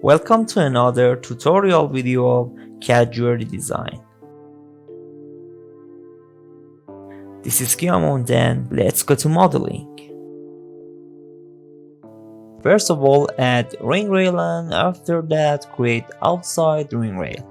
Welcome to another tutorial video of CAD jewelry design. This is Kiamond and let's go to modeling. First of all, add ring rail and after that create outside ring rail.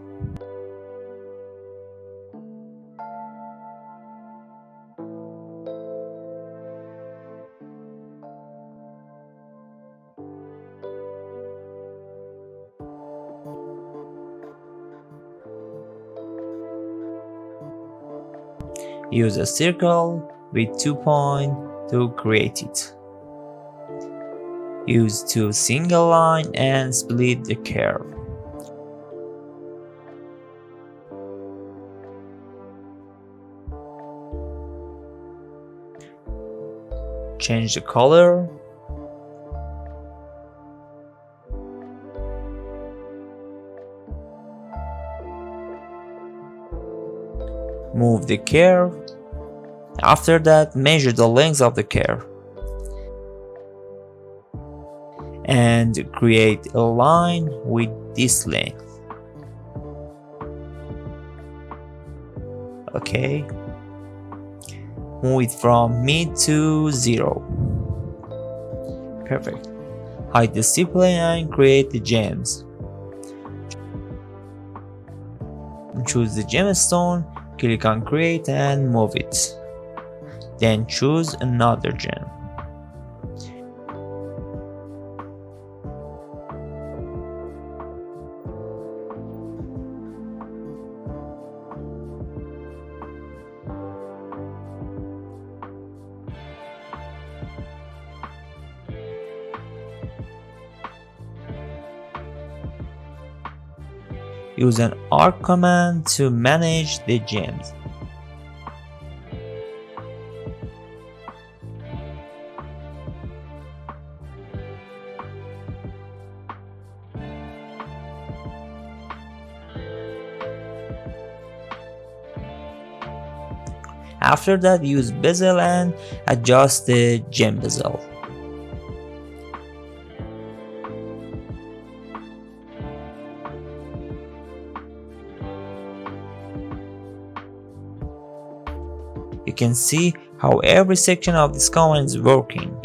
Use a circle with 2 points to create it. Use 2 single lines and split the curve. Change the color. Move the curve. After that, measure the length of the curve and create a line with this length. Okay. Move it from mid to 0. Perfect. Hide the C-plane and create the gems. Choose the gemstone, click on create and move it. Then choose another gem. Use an arc command to manage the gems. After that, use bezel and adjust the gem bezel. You can see how every section of this coin is working.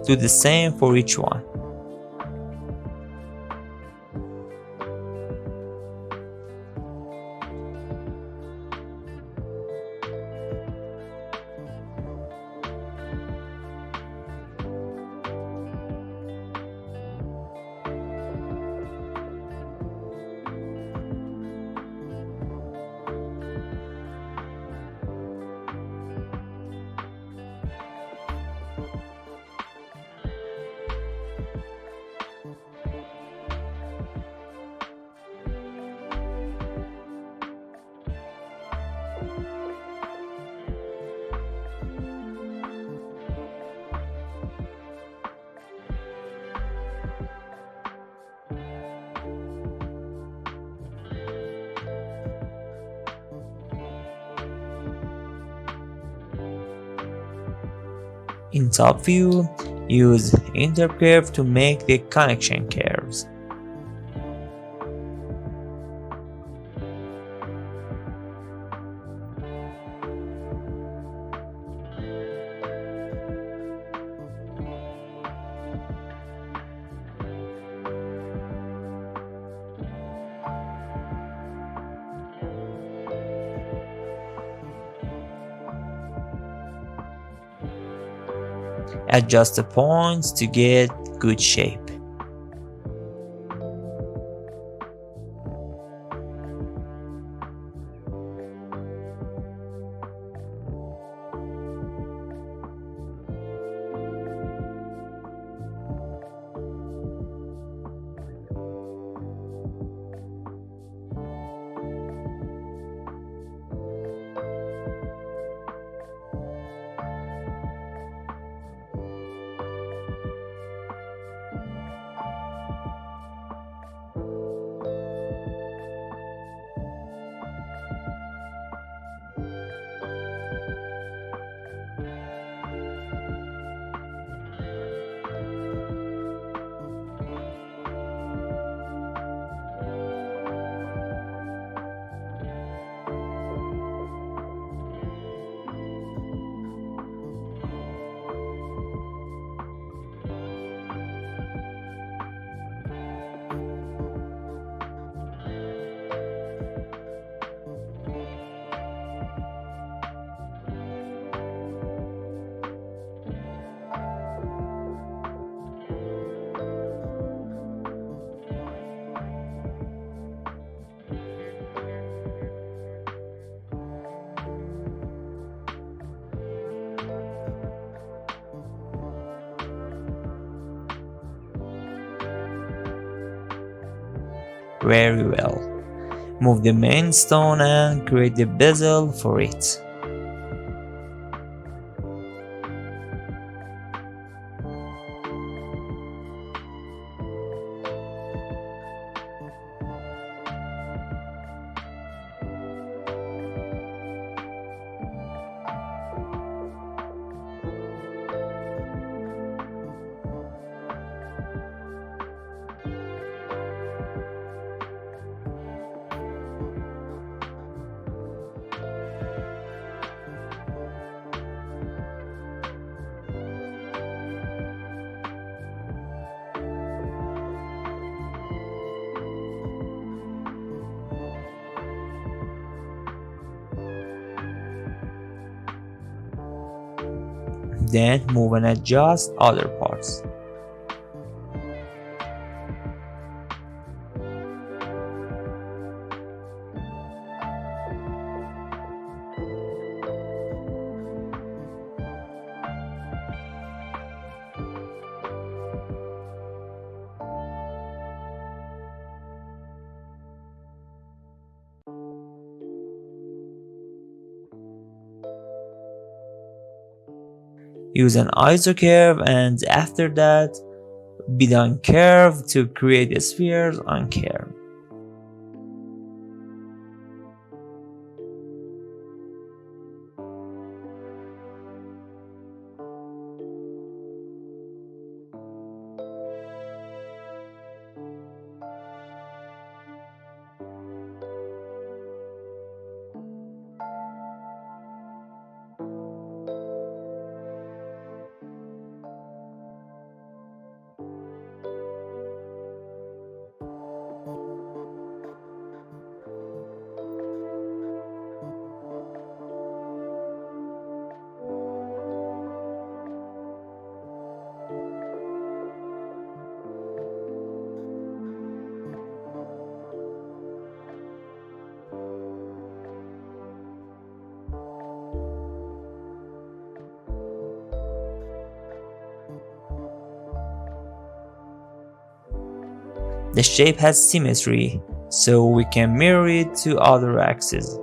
Do the same for each one. In top view, use intercurve to make the connection curves. Adjust the points to get good shape. Very well. Move the main stone and create the bezel for it. Then move and adjust other parts. Use an isocurve and after that bid on curve to create spheres on curve. The shape has symmetry, so we can mirror it to other axes.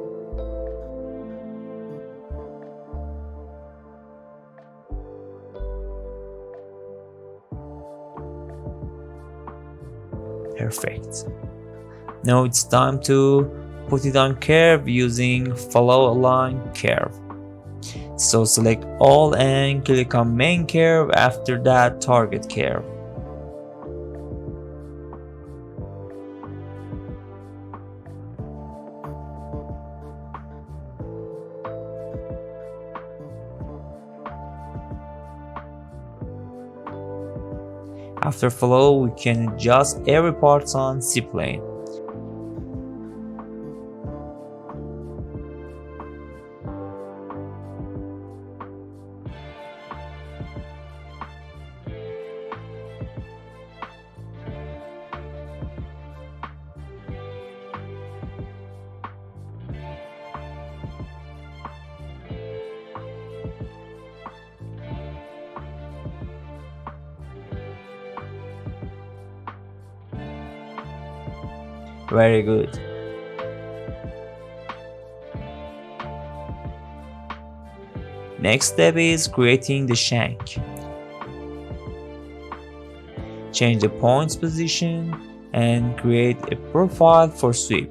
Perfect. Now it's time to put it on curve using follow line curve. So select all and click on main curve, after that target curve. After follow, we can adjust every part on C-plane. Very good. Next step is creating the shank. Change the point's position and create a profile for sweep.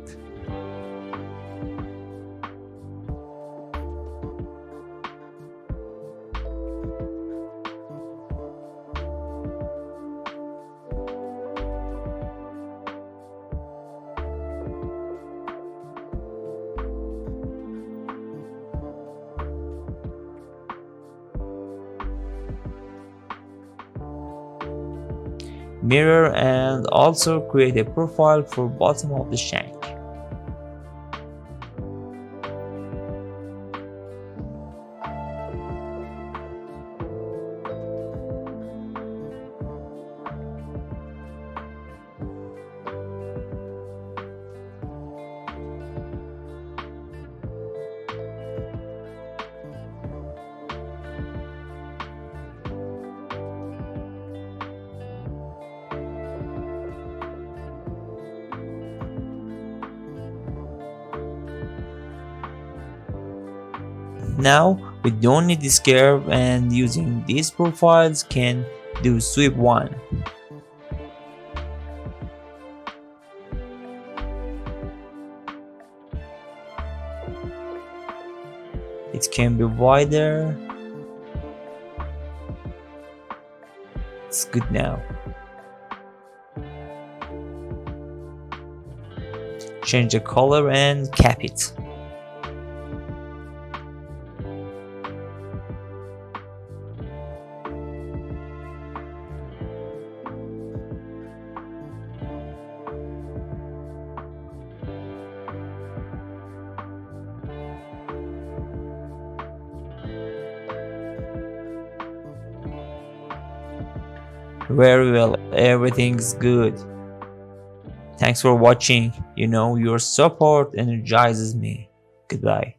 Mirror and also create a profile for bottom of the shank. Now we don't need this curve, and using these profiles can do sweep 1. It can be wider. It's good now. Change the color and cap it. Very well, everything's good. Thanks for watching. Your support energizes me. Goodbye.